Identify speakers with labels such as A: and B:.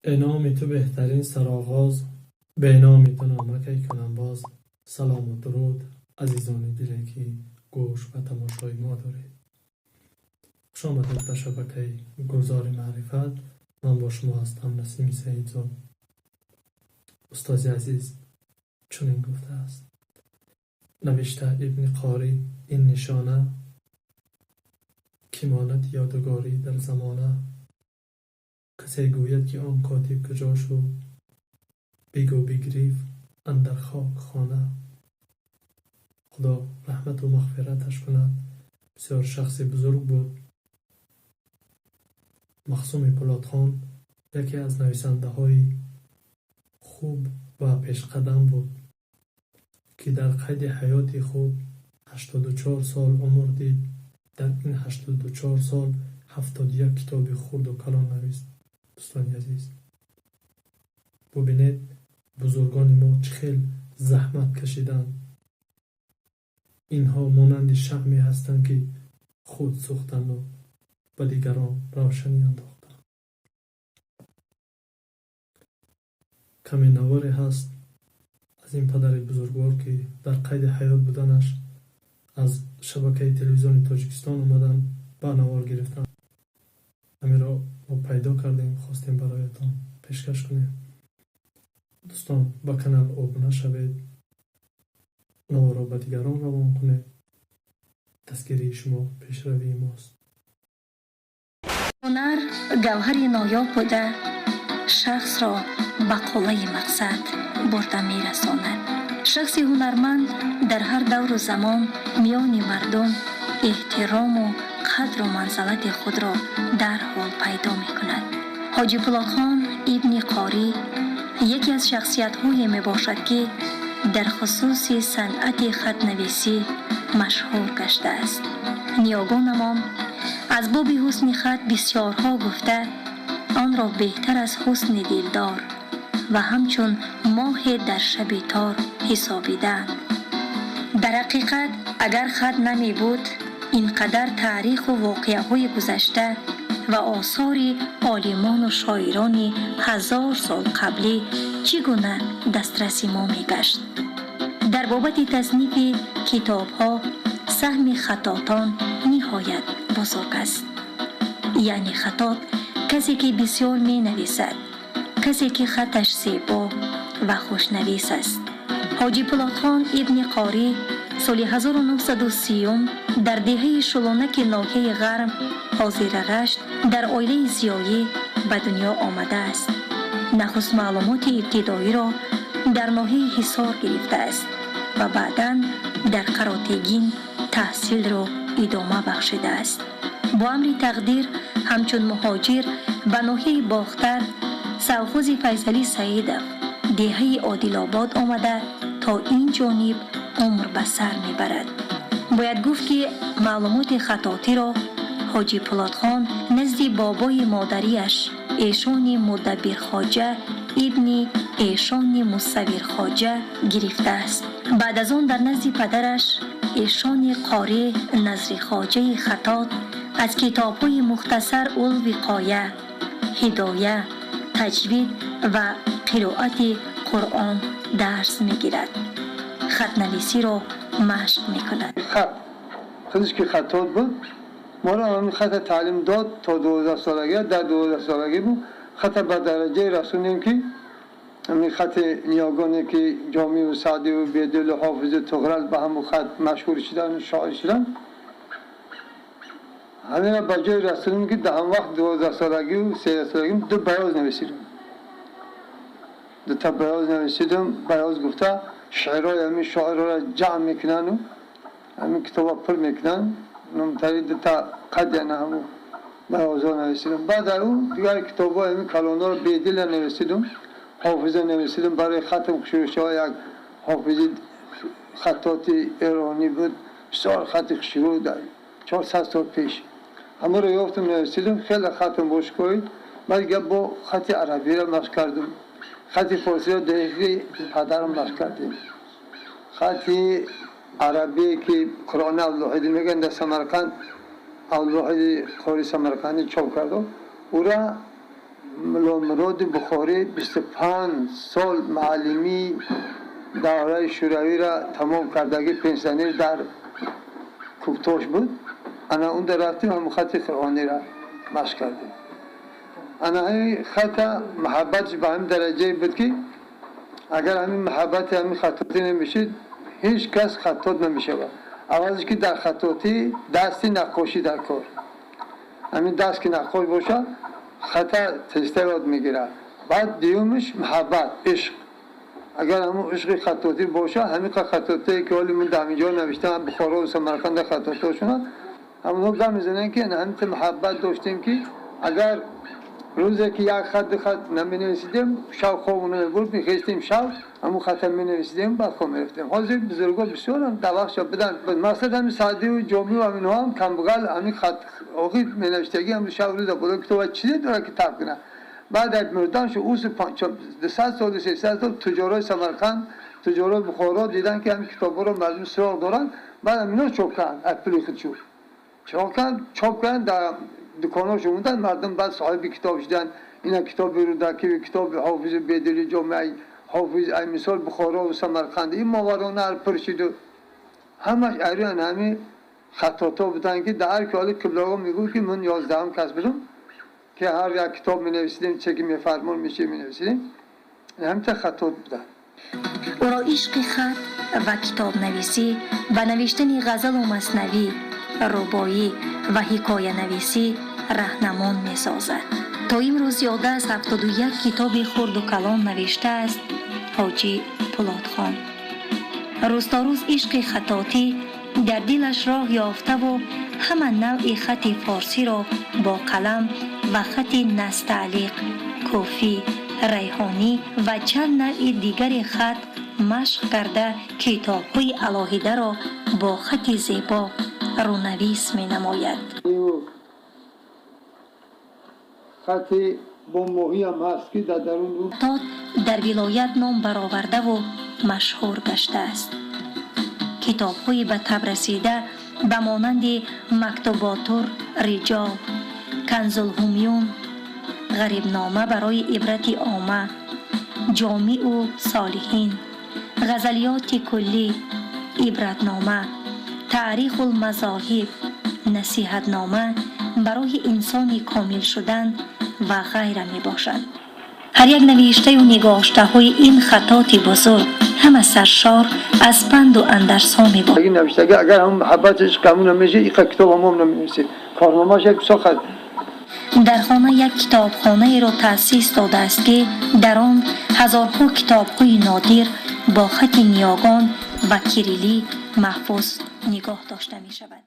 A: به نام تو بهترین سرآغاز، به نام تو نامک کنم باز. سلام و درود عزیزان دلی که گوش و تماشای ما دارید. خوش آمدید به شبکه گلزار معرفت. من با شما هستم نسیم سعیدزاد. استاد عزیز چنین گفته است: نوشته ابن قاری این نشانه که ماند یادگاری در زمانه. کسی گوید که آن کاتب کجا شد، بگو بگریف اندر خاک خانه. خدا رحمت و مغفرتش کند. بسیار شخص بزرگ بود. مخصوم پولادخان یکی از نویسنده های خوب و پیشقدم بود که در قید حیات خود 84 سال عمر دید. در این 84 سال 71 کتاب خرد و کلان نویست. دوستان عزیز، ببینید بزرگان ما چه زحمت کشیدند. اینها مانند شمعی هستند که خود سوختند و به دیگران روشنی انداختند. کمی نواری هست از این پدر بزرگوار که در قید حیات بودنش از شبکه تلویزیون تاجیکستان اومدن با نوار گرفتن. همین را ما پیدا کردیم، خواستیم برایتان پیشکش کنیم. دوستان با کانال ابونه شوید، نوار را به دیگران روان کنید. دستگیری شما پیشروی ماست.
B: هنر گوهری نایاب بوده شخص را به قله مقصد برده میرساند. شخص هنرمند در هر دور و زمان میان مردم احترام و قدر و منزلت خود را در حال پیدا می کند. حاجی پولادخان ابن قاری یکی از شخصیت های می باشد که در خصوص صنعت خط‌نویسی مشهور گشته است. نیاگان امام از باب حسن خط بسیارها گفته آن را بهتر از حسن دلدار و همچون ماه در شب تار حسابیدند. در حقیقت اگر خط نمی بود اینقدر تاریخ و واقعه های گذشته و آثار عالمان و شاعران 1000 سال قبلی چگونه دسترسی ما می گشت. در بابت تصنیف کتاب ها سهم خطاطان نهایت بزرگ است. یعنی خطاط کسی که بسیار می نویسد، کسی که خطش زیبا و خوشنویس است. حاجی پولادخان ابن قاری سال 1930 در دهه شلونک ناحیه غرب حاضر رشت در عائله زیایی به دنیا آمده است. نخست معلومات ابتدایی را در ناحیه حصار گرفته است و بعداً در قراتگین تحصیل را ادامه بخشیده است. با امر تقدیر همچون مهاجر به ناحیه باختر سرخوز فیصلی سعید دهه عادل آباد آمده تا این جانب عمر به سر میبرد. باید گفت که معلومات خطاطی را حاجی پولادخان نزد بابای مادریش ایشان مدبر خواجه ابن ایشان مصور خواجه گرفته است. بعد از آن در نزد پدرش ایشان قاری نظری خواجه خطاط از کتاب‌های مختصر الوقایه، هدایه، تجوید و قرائت قرآن درس می‌گیرد. خط‌نویسی را مشق می‌کند.
C: خودش که خطاط بود، ما را همین خط تعلیم داد تا 12 سالگی. در 12 سالگی بود خط به درجه رسوندیم که همین خط نیاگانی که جامی و سعدی و بیدل و حافظ طغرل به همون خط مشهور شدن و شاعر شدن. همین را به جای رسوندیم که در هم وقت 12 سالگی و 13 سالگی دو بیاز نویسیدم. دو تا بیاز نویسیدم. بیاز گفته شعرهای همین شاعر را جمع میکنن و همین کتاب پر میکنن. نمتری دو تا قد یعنی همون بیاز ها نویسیدم. بعد در اون دیگر کتاب ها همین کلان ها را بیدل نویسیدم. حافظ نویسیدم. برای ختم خشورش ها یک حافظ خطاط ایرانی بود. بسیار خط خشورو در 400 سال پیش همه رو یافتم نویسیدم. خیلی ختم باش کنید. بعد با خط عربی را مشق کردم. خط فارسی را دقیقی پدرم مشق کردیم. خط عربی که قرآن الواحدی میگن در سمرقند الواحدی قاری سمرقندی چاپ کرده او را ملا مراد بخاری 25 سال معلمی دوره شوروی را تمام کردگی پنسیونر در کوکتاش بود. انا اون در رفتیم هم خط قرآنی را مشق کردیم. انا این خط محبت به هم درجه بود که اگر همین محبت همین خطاطی نمیشید هیچ کس خطاط نمیشه. اولش که در خطاطی دستی نقاشی در کار، همین دست که نقاش باشه خط تسترات میگیره. بعد دیومش محبت، عشق. اگر همون عشق خطاطی باشه همین خطاطی که حالی من در اینجا نوشتم بخارا و سمرقند خطاطاشون همونها گم میزنن که همین محبت داشتیم که اگر روزی که یک خط نمی نویسیدیم شب خوابونه بود میخیستیم شب همون خط می نویسیدیم بعد خواب میرفتیم. حاضر بزرگا بسیار هم در وقت شب بدن مقصد همین سعدی و جامعه و همین ها هم کم بغل همین خط آقی می نوشتگی هم شب روز بودا کتاب چیزی داره که تب کنه. بعد یک مردان شو اوس 200 سال 300 سال تجارای سمرقند تجارای بخارا دیدن که همین کتابا رو مردم سراغ دارن. بعد همینا چاپ کردن اپلی خودشو چاپ کردن در دکاناشو موندن. مردم بعد صاحب کتاب شدن. اینا کتاب رودکی کتاب حافظ بیدلی جامعه حافظ ای مثال بخارا و سمرقند این ماورانه هر پرشید و همش ایران همین خطاطا بودن که در که حالی کبلاغا میگو که من 11 کس بدم که هر یک کتاب می نویسیدیم چه که می فرمان میشه می نویسیدیم. همین خطاط بودن.
B: او را عشق خط و کتاب نویسی و نوشتن غزل و مثنوی، ربایی و حکایه نویسی راهنمون می سازد. تا امروز زیاده از 71 کتاب خرد و کلان نوشته است حاجی پولادخان. روز تا روز عشق خطاطی در دلش راه یافته و همه نوع خط فارسی را با قلم و خط نستعلیق، کوفی، ریحانی و چند نوع دیگر خط مشق کرده کتاب‌های علاهیده را با خط زیبا رونویس می نماید.
C: خطی بوموهی هم هست که در درون رو
B: در ولایت نام برآورده و مشهور گشته است. کتاب‌های به تب رسیده به مانند مکتوباتور رجال، کنز الهمیون، غریبنامه برای عبرت عامه، جامع و صالحین، غزلیات کلی، عبرتنامه، تاریخ المذاهب، نصیحتنامه برای انسان کامل شدن و غیره می باشند. هر یک نوشته و نگاشته های این خطاط بزرگ همه سرشار از پند و اندرس ها می باشند.
C: این نوشتگی اگر هم محبتش کمون نمیشه این کتاب هم نمیشه. کارنامه‌اش یک سخت.
B: در خانه یک کتابخانه را تأسیس داده است که در آن هزارها کتاب‌های نادر با خط نیاگان و کریلی محفوظ نگاه داشته می شود.